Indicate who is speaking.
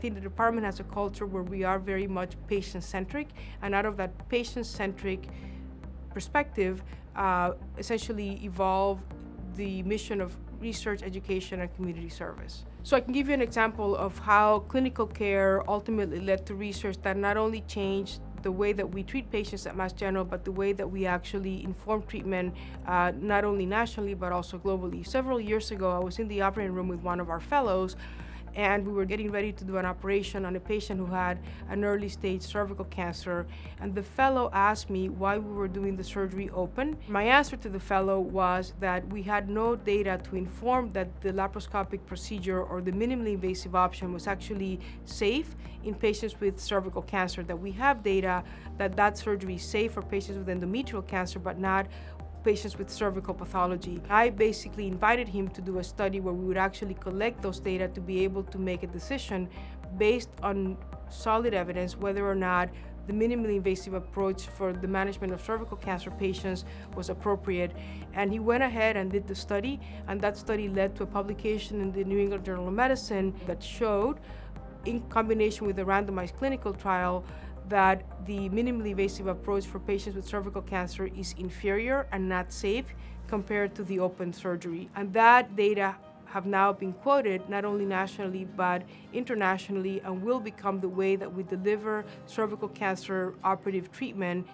Speaker 1: think the department has a culture where we are very much patient-centric, and out of that patient-centric perspective, essentially evolve the mission of research, education, and community service. So I can give you an example of how clinical care ultimately led to research that not only changed the way that we treat patients at Mass General, but the way that we actually inform treatment, not only nationally, but also globally. Several years ago, I was in the operating room with one of our fellows, and we were getting ready to do an operation on a patient who had an early stage cervical cancer. And the fellow asked me why we were doing the surgery open. My answer to the fellow was that we had no data to inform that the laparoscopic procedure or the minimally invasive option was actually safe in patients with cervical cancer, that we have data that that surgery is safe for patients with endometrial cancer, but not patients with cervical pathology. I basically invited him to do a study where we would actually collect those data to be able to make a decision based on solid evidence whether or not the minimally invasive approach for the management of cervical cancer patients was appropriate. And he went ahead and did the study, and that study led to a publication in the New England Journal of Medicine that showed, in combination with a randomized clinical trial, that the minimally invasive approach for patients with cervical cancer is inferior and not safe compared to the open surgery. And that data have now been quoted not only nationally but internationally, and will become the way that we deliver cervical cancer operative treatment